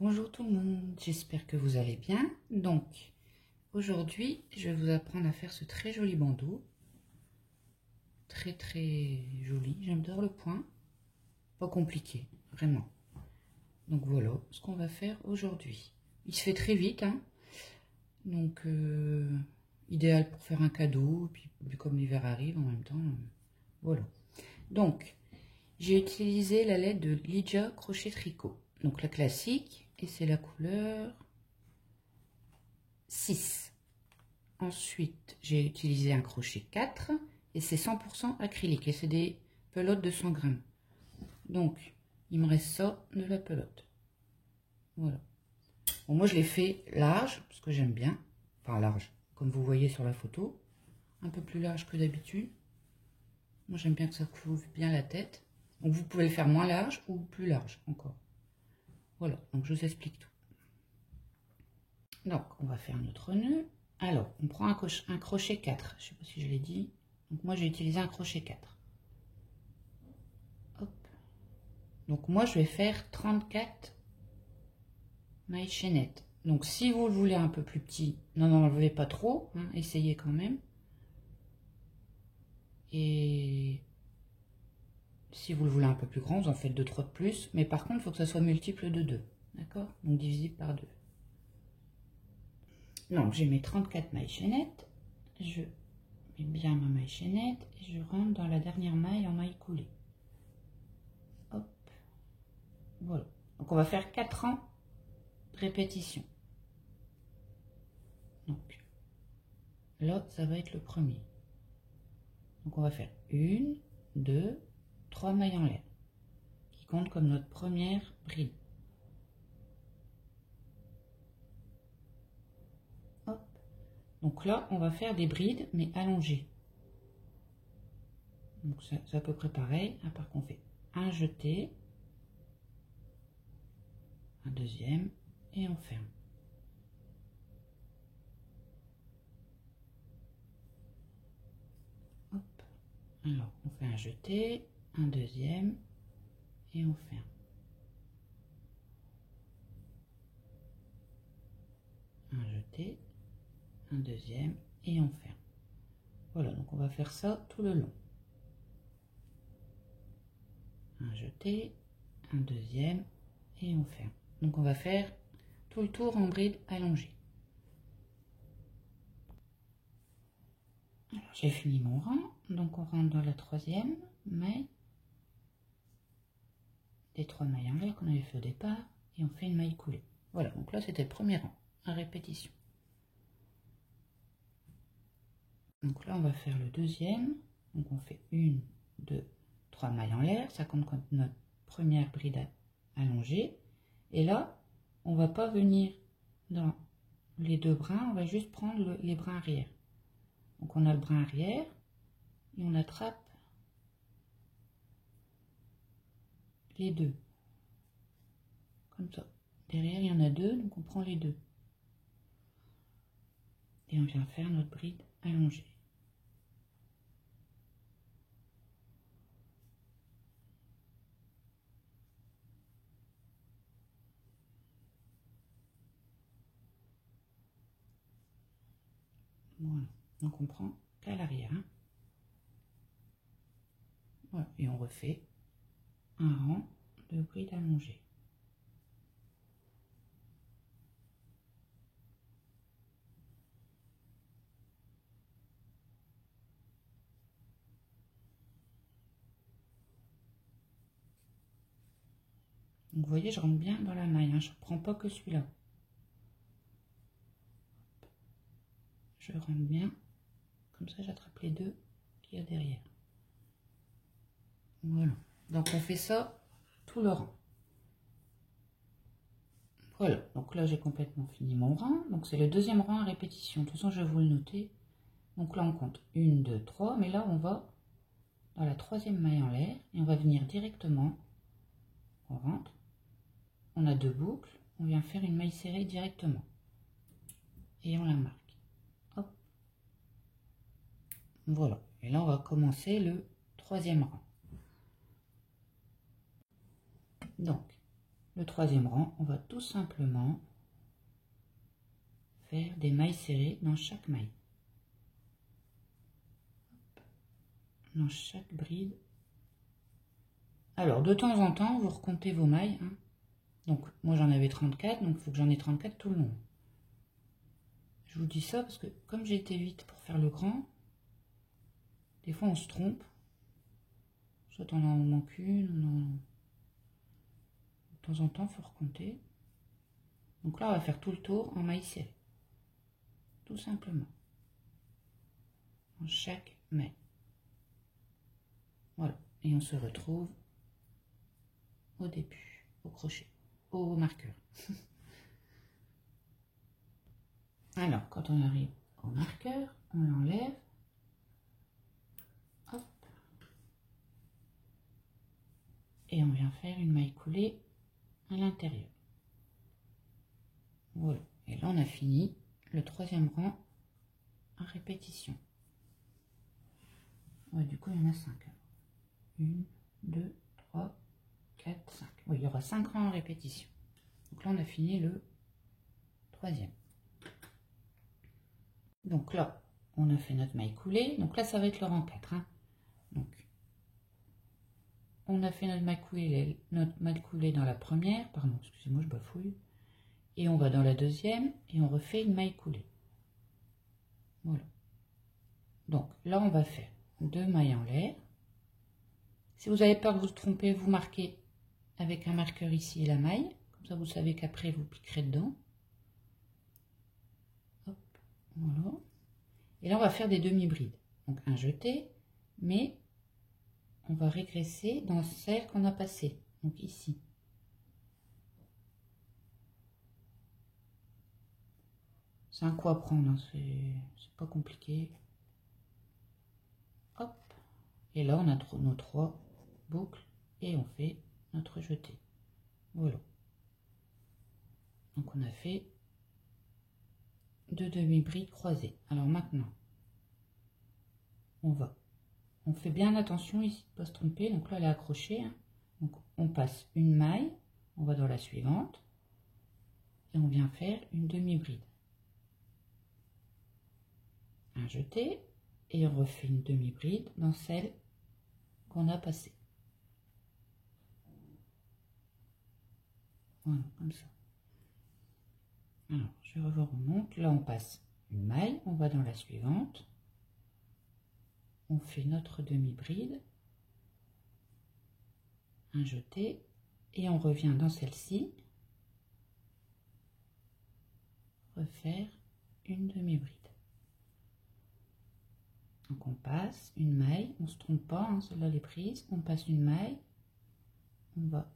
Bonjour tout le monde, j'espère que vous allez bien. Donc, aujourd'hui, je vais vous apprendre à faire ce très joli bandeau. Très joli, j'adore le point. Pas compliqué, vraiment. Donc voilà ce qu'on va faire aujourd'hui. Il se fait très vite, hein. Donc, idéal pour faire un cadeau, puis comme l'hiver arrive en même temps, voilà. Donc, j'ai utilisé la laine de Lydia Crochet Tricot. Donc la classique, et c'est la couleur 6. Ensuite, j'ai utilisé un crochet 4, et c'est 100% acrylique, et c'est des pelotes de 100 grammes. Donc, il me reste ça de la pelote. Voilà. Bon, moi, je l'ai fait large, parce que j'aime bien. Enfin, large, comme vous voyez sur la photo. Un peu plus large que d'habitude. Moi, j'aime bien que ça couvre bien la tête. Donc, vous pouvez le faire moins large ou plus large encore. Voilà, donc je vous explique tout. Donc, on va faire notre nœud. Alors, on prend un crochet 4. Je ne sais pas si je l'ai dit. Donc, moi, j'ai utilisé un crochet 4. Hop. Donc, moi, je vais faire 34 mailles chaînettes. Donc, si vous le voulez un peu plus petit, n'enlevez pas trop. Hein, essayez quand même. Et si vous le voulez un peu plus grand, vous en faites 2-3 de plus. Mais par contre, il faut que ça soit multiple de 2. D'accord? Donc, divisible par 2. Donc, j'ai mes 34 mailles chaînettes. Je mets bien ma maille chaînette et je rentre dans la dernière maille en maille coulée. Hop. Voilà. Donc, on va faire 4 rangs de répétition. Donc, là, ça va être le premier. Donc, on va faire 1, 2, 3 mailles en l'air, qui compte comme notre première bride. Hop. Donc là, on va faire des brides, mais allongées. Donc, c'est à peu près pareil, à part qu'on fait un jeté, un deuxième, et on ferme. Hop. Alors, on fait un jeté, un deuxième, et on ferme. Un jeté, un deuxième, et on ferme. Voilà, donc on va faire ça tout le long. Un jeté, un deuxième, et on ferme. Donc on va faire tout le tour en bride allongée. Alors j'ai fini mon rang, donc on rentre dans la troisième maille des 3 mailles en l'air qu'on avait fait au départ, et on fait une maille coulée. Voilà, donc là c'était le premier rang, à répétition. Donc là on va faire le deuxième, donc on fait 1, 2, 3 mailles en l'air, ça compte comme notre première bride allongée. Et là, on va pas venir dans les deux brins, on va juste prendre les brins arrière. Donc on a le brin arrière et on attrape les deux. Comme ça. Derrière, il y en a deux, donc on prend les deux. Et on vient faire notre bride allongée. Voilà, donc on prend qu'à l'arrière. Hein. Voilà, et on refait un rang de bride allongée. Donc vous voyez, je rentre bien dans la maille, hein. Je ne prends pas que celui-là. Je rentre bien, comme ça j'attrape les deux qu'il y a derrière. Voilà, donc on fait ça tout le rang. Voilà, donc là j'ai complètement fini mon rang, donc c'est le deuxième rang à répétition. De toute façon, je vais vous le noter. Donc là on compte 1, 2, 3, mais là on va dans la troisième maille en l'air et on va venir directement, on rentre, on a 2 boucles, on vient faire une maille serrée directement et on la marque. Hop. Voilà, et là on va commencer le troisième rang. Donc le troisième rang, on va tout simplement faire des mailles serrées dans chaque maille. Dans chaque bride. Alors, de temps en temps, vous recomptez vos mailles. Hein. Donc, moi, j'en avais 34, donc il faut que j'en ai 34 tout le long. Je vous dis ça parce que, comme j'ai été vite pour faire le grand, des fois, on se trompe. Soit on en manque une, de temps en temps, il faut recompter. Donc là, on va faire tout le tour en mailles serrées. Tout simplement. En chaque maille. Voilà. Et on se retrouve au début, au crochet, au marqueur. Alors, quand on arrive au marqueur, on l'enlève. Hop. Et on vient faire une maille coulée à l'intérieur. Voilà. Et là, on a fini le troisième rang en répétition. Ouais, du coup, il y en a 5. 1, 2, 3, 4, 5. Oui, il y aura 5 rangs en répétition. Donc là, on a fini le troisième. Donc là, on a fait notre maille coulée. Donc là, ça va être le rang 4. Hein. Donc, on a fait notre maille coulée dans la première. Pardon, excusez-moi, je bafouille. Et on va dans la deuxième et on refait une maille coulée. Voilà. Donc là, on va faire 2 mailles en l'air. Si vous avez peur de vous tromper, vous marquez avec un marqueur ici la maille. Comme ça, vous savez qu'après, vous piquerez dedans. Hop, voilà. Et là, on va faire des demi-brides. Donc un jeté, mais on va régresser dans celle qu'on a passée. Donc ici. C'est un coup à prendre, hein. C'est pas compliqué. Hop. Et là, on a nos 3 boucles et on fait notre jeté. Voilà. Donc on a fait 2 demi-brides croisées. Alors maintenant, on fait bien attention ici de ne pas se tromper. Donc là, elle est accrochée. Hein. Donc on passe une maille, on va dans la suivante et on vient faire une demi-bride. Un jeté et on refait une demi-bride dans celle qu'on a passée. Voilà, comme ça. Alors, je vais revoir, on monte. Là, on passe une maille, on va dans la suivante. On fait notre demi-bride, un jeté, et on revient dans celle-ci, refaire une demi-bride. Donc on passe une maille, on ne se trompe pas, hein, celle-là elle est prise, on passe une maille, on va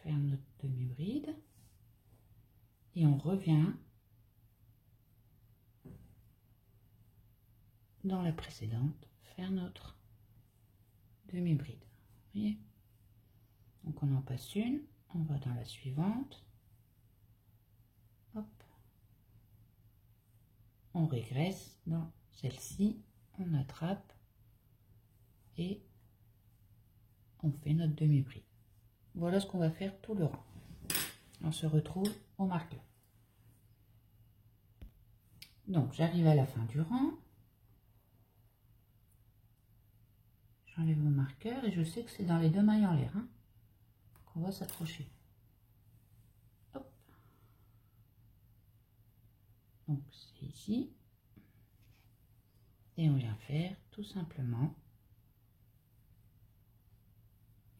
faire notre demi-bride, et on revient dans la précédente, faire notre demi-bride. Vous voyez? Donc on en passe une, on va dans la suivante, hop, on régresse dans celle-ci, on attrape et on fait notre demi-bride. Voilà ce qu'on va faire tout le rang. On se retrouve au marqueur. Donc j'arrive à la fin du rang. J'enlève mon marqueur et je sais que c'est dans les 2 mailles en l'air hein, qu'on va s'accrocher. Donc c'est ici. Et on vient faire tout simplement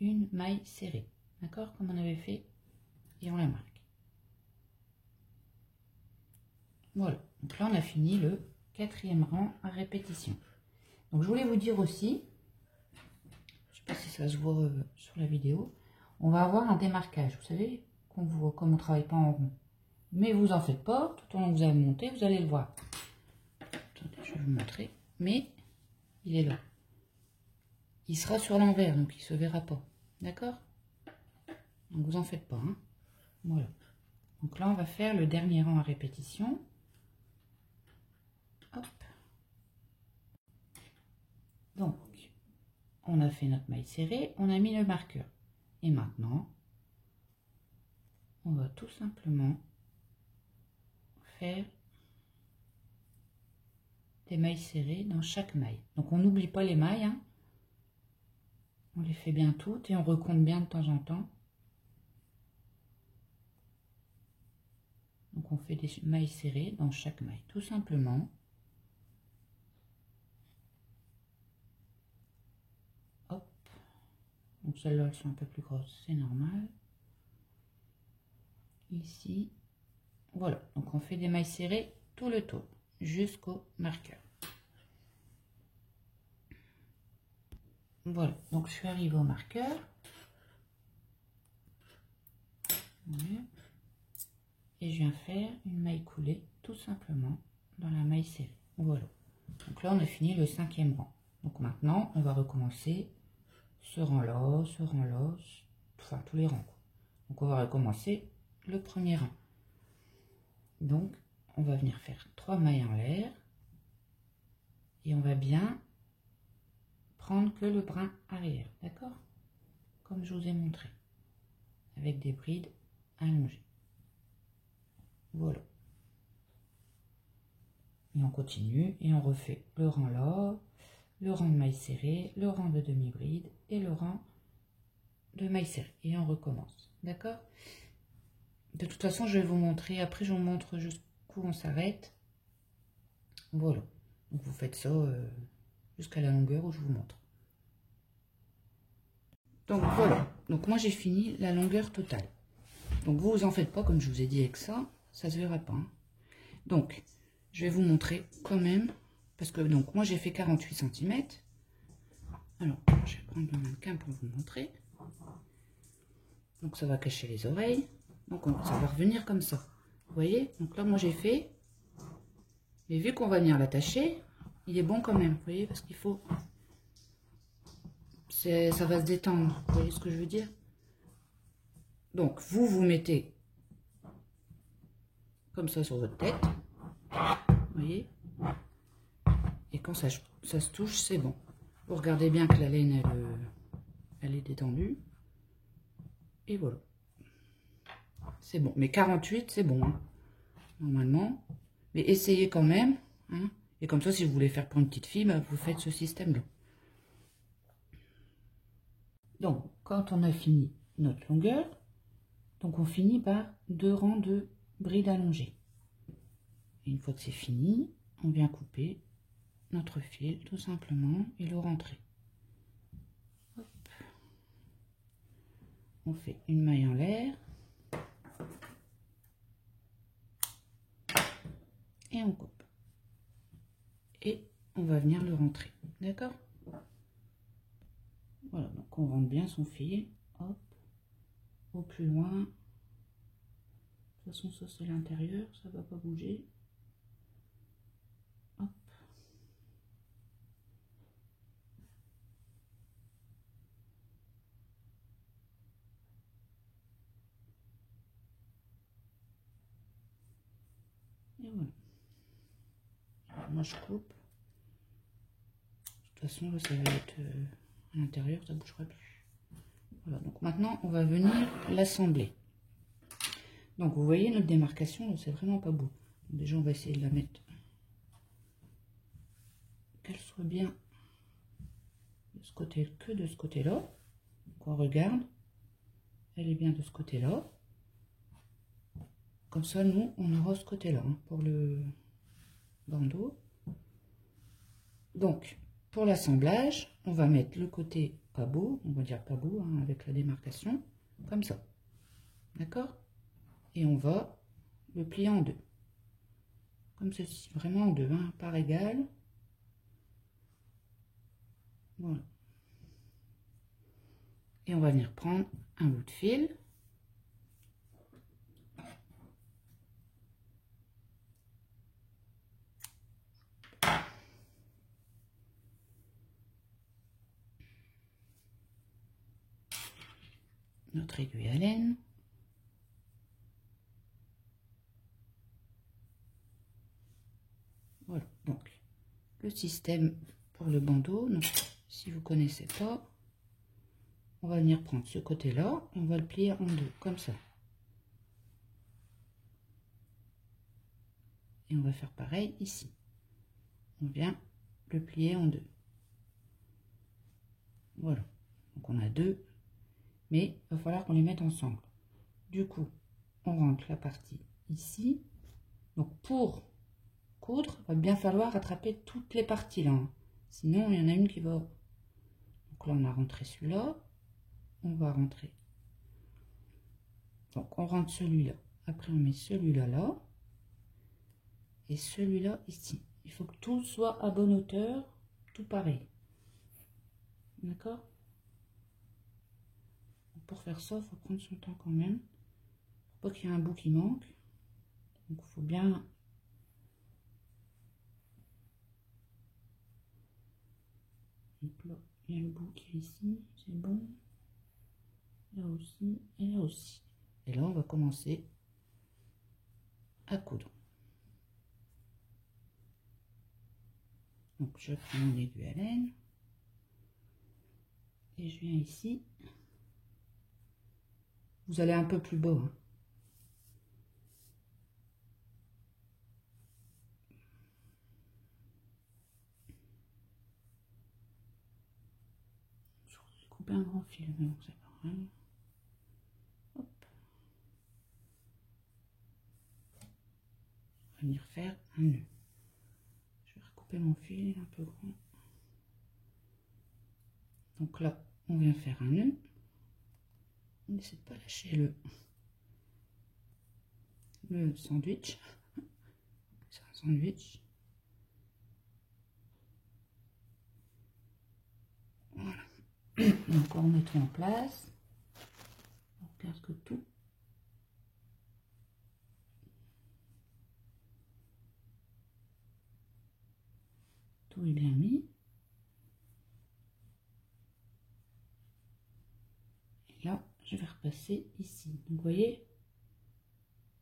une maille serrée. D'accord? Comme on avait fait et on la marque. Voilà. Donc là on a fini le 4e rang à répétition. Donc je voulais vous dire aussi, je ne sais pas si ça se voit sur la vidéo, on va avoir un démarquage. Vous savez, comme on ne travaille pas en rond. Mais vous en faites pas, tout au long que vous allez monter, vous allez le voir. Attendez, je vais vous montrer. Mais il est là. Il sera sur l'envers, donc il ne se verra pas. D'accord? Donc vous en faites pas. Hein. Voilà. Donc là, on va faire le dernier rang à répétition. Hop. Donc, on a fait notre maille serrée, on a mis le marqueur. Et maintenant, on va tout simplement faire des mailles serrées dans chaque maille. Donc on n'oublie pas les mailles, hein. On les fait bien toutes et on recompte bien de temps en temps. Donc on fait des mailles serrées dans chaque maille, tout simplement. Hop. Donc celles-là, elles sont un peu plus grosses, c'est normal. Ici, voilà. Donc on fait des mailles serrées tout le tour, jusqu'au marqueur. Voilà, donc je suis arrivée au marqueur. Voilà. Et je viens faire une maille coulée tout simplement dans la maille serrée. Voilà. Donc là on a fini le 5e rang. Donc maintenant on va recommencer ce rang-là, enfin tous les rangs. Donc on va recommencer le premier rang. Donc on va venir faire 3 mailles en l'air et on va bien prendre que le brin arrière, d'accord? Comme je vous ai montré, avec des brides allongées. Voilà. Et on continue et on refait le rang là, le rang de mailles serrées, le rang de demi-bride et le rang de mailles serrées. Et on recommence, d'accord? De toute façon, je vais vous montrer, après je vous montre jusqu'où on s'arrête. Voilà. Donc vous faites ça jusqu'à la longueur où je vous montre. Donc voilà. Donc moi j'ai fini la longueur totale. Donc vous en faites pas, comme je vous ai dit avec ça, ça se verra pas. Hein. Donc je vais vous montrer quand même, parce que donc moi j'ai fait 48 cm. Alors je vais prendre le mannequin pour vous montrer. Donc ça va cacher les oreilles. Donc ça va revenir comme ça. Vous voyez? Donc là moi j'ai fait. Mais vu qu'on va venir l'attacher, il est bon quand même. Vous voyez? Parce qu'il faut. Ça va se détendre. Vous voyez ce que je veux dire? Donc vous mettez comme ça sur votre tête. Vous voyez? Et quand ça se touche, c'est bon. Vous regardez bien que la laine, elle est détendue. Et voilà. C'est bon. Mais 48, c'est bon. Hein, normalement. Mais essayez quand même. Hein, et comme ça, si vous voulez faire pour une petite fille, bah, vous faites ce système-là. Donc, quand on a fini notre longueur, donc on finit par 2 rangs de brides allongées. Et une fois que c'est fini, on vient couper notre fil tout simplement et le rentrer. Hop. On fait une maille en l'air et on coupe. Et on va venir le rentrer, d'accord? Voilà, donc on rentre bien son fil, hop, au plus loin. De toute façon, ça c'est l'intérieur, ça va pas bouger. Hop. Et voilà. Alors, moi je coupe. De toute façon, là, ça va être à l'intérieur, ça ne bougera plus. Voilà, donc maintenant, on va venir l'assembler. Donc, vous voyez, notre démarcation, c'est vraiment pas beau. Donc, déjà, on va essayer de la mettre. Qu'elle soit bien de ce côté que de ce côté-là. Donc, on regarde. Elle est bien de ce côté-là. Comme ça, nous, on aura ce côté-là hein, pour le bandeau. Donc, pour l'assemblage, on va mettre le côté pas beau, on va dire pas beau, hein, avec la démarcation, comme ça. D'accord? Et on va le plier en deux. Comme ceci, vraiment en deux, hein, par égal. Voilà. Et on va venir prendre un bout de fil. Notre aiguille à laine. Voilà, donc le système pour le bandeau. Donc, si vous ne connaissez pas, on va venir prendre ce côté-là et on va le plier en deux, comme ça. Et on va faire pareil ici. On vient le plier en deux. Voilà. Donc on a deux, mais il va falloir qu'on les mette ensemble. Du coup, on rentre la partie ici. Donc pour coudre, il va bien falloir attraper toutes les parties là. Sinon, il y en a une qui va... Donc là, on a rentré celui-là. On va rentrer. Donc on rentre celui-là. Après, on met celui-là là. Et celui-là ici. Il faut que tout soit à bonne hauteur, tout pareil. D'accord? Pour faire ça, il faut prendre son temps quand même. Faut pas qu'il y ait un bout qui manque. Donc il faut bien... Donc là, il y a le bout qui est ici, c'est bon. Là aussi, et là aussi. Et là, on va commencer à coudre. Donc je prends mon aiguille à laine. Et je viens ici. Vous allez un peu plus bas. Hein. Je vais couper un grand fil, mais bon, c'est pas grave. Hop. Je vais venir faire un nœud. Je vais recouper mon fil un peu grand. Donc là, on vient faire un nœud. On essaie de pas lâcher le sandwich. C'est un sandwich. Voilà. Donc on met tout en place. On regarde que tout. Tout est bien mis. Et là, je vais repasser ici. Donc vous voyez,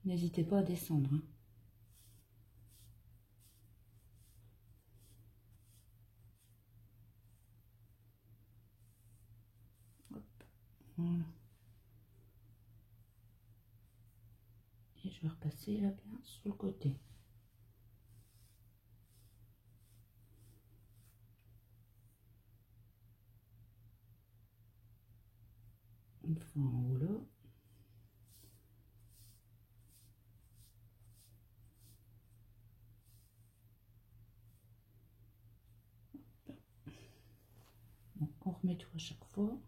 n'hésitez pas à descendre. Hein. Hop, voilà. Et je vais repasser là bien sur le côté. Une fois en haut là. Donc on remet tout à chaque fois.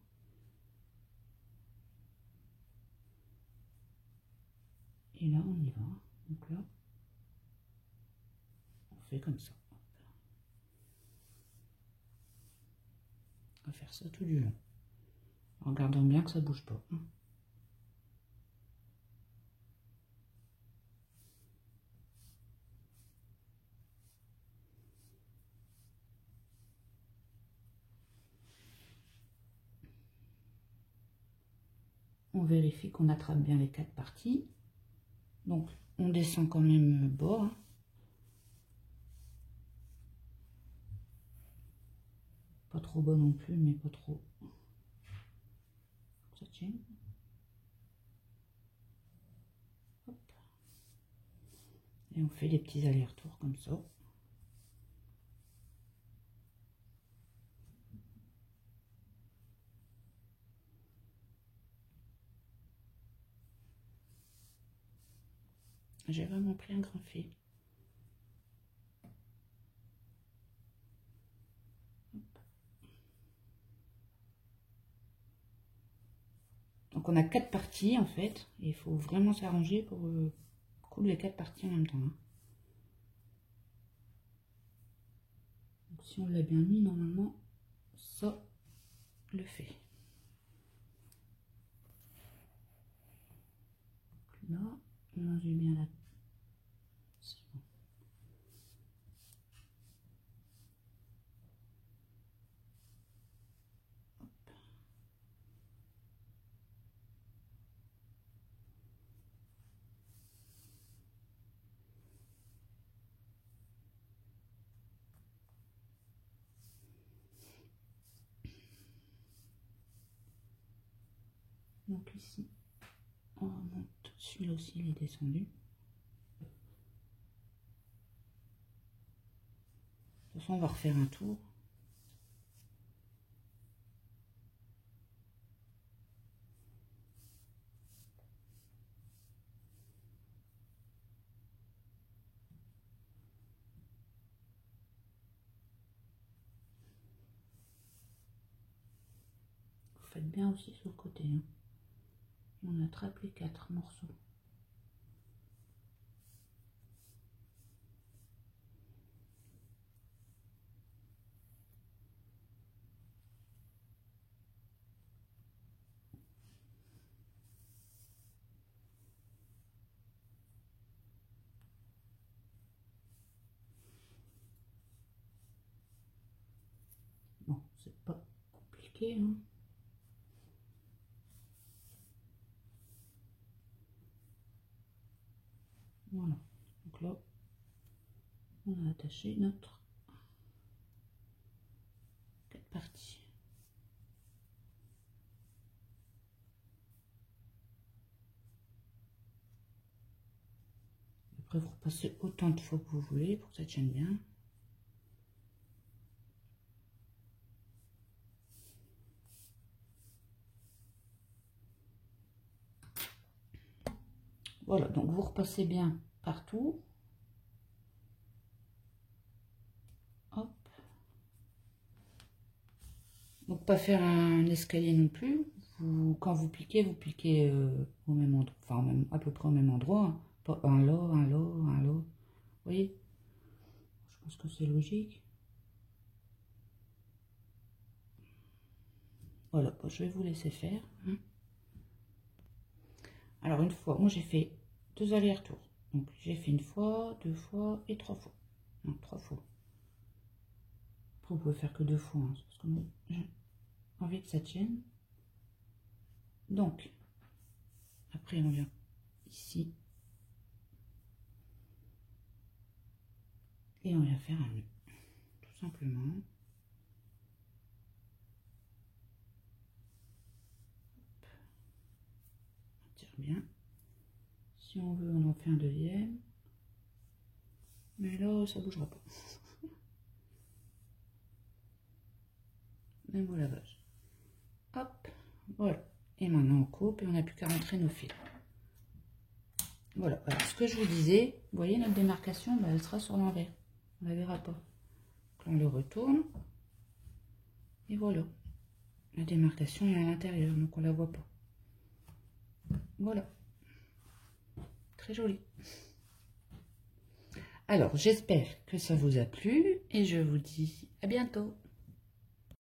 Et là on y va. Donc là, on fait comme ça. On va faire ça tout du long. En regardant bien que ça bouge pas. Hein. On vérifie qu'on attrape bien les quatre parties. Donc on descend quand même bas. Hein. Pas trop bas non plus, mais pas trop. Ça tient. Hop. Et on fait des petits allers-retours comme ça. J'ai vraiment pris un grand fil. Donc on a quatre parties en fait. Et il faut vraiment s'arranger pour coudre les quatre parties en même temps. Hein. Donc, si on l'a bien mis, normalement, ça le fait. Donc là j'ai bien la... C'est bon. Donc ici, on remonte, celui-là aussi il est descendu. toute façon, on va refaire un tour. Vous faites bien aussi sur le côté. Hein. On attrape les 4 morceaux. Bon, c'est pas compliqué. Hein. Voilà. Donc là, on a attaché notre 4 parties. Après, vous repassez autant de fois que vous voulez pour que ça tienne bien. Voilà, donc vous repassez bien partout. Hop. Donc pas faire un escalier non plus. Quand vous piquez au même endroit, enfin à peu près au même endroit. Hein. Pas un là, un là, un là. Vous voyez? Je pense que c'est logique. Voilà, bon, je vais vous laisser faire. Hein. Alors une fois, moi j'ai fait 2 allers-retours. Donc j'ai fait 1 fois, 2 fois et 3 fois. Non, 3 fois. Après, vous pouvez faire que 2 fois. Hein, parce que moi, j'ai envie que ça tienne. Donc, après on vient ici. Et on vient faire un nœud. Tout simplement. On tire bien. Si on veut, on en fait un deuxième. Mais là, ça bougera pas. Même au lavage. Hop, voilà. Et maintenant on coupe et on n'a plus qu'à rentrer nos fils. Voilà, alors ce que je vous disais, vous voyez notre démarcation, bah, elle sera sur l'envers. On ne la verra pas. Donc on le retourne. Et voilà. La démarcation est à l'intérieur, donc on ne la voit pas. Voilà. Très joli. Alors, j'espère que ça vous a plu et je vous dis à bientôt.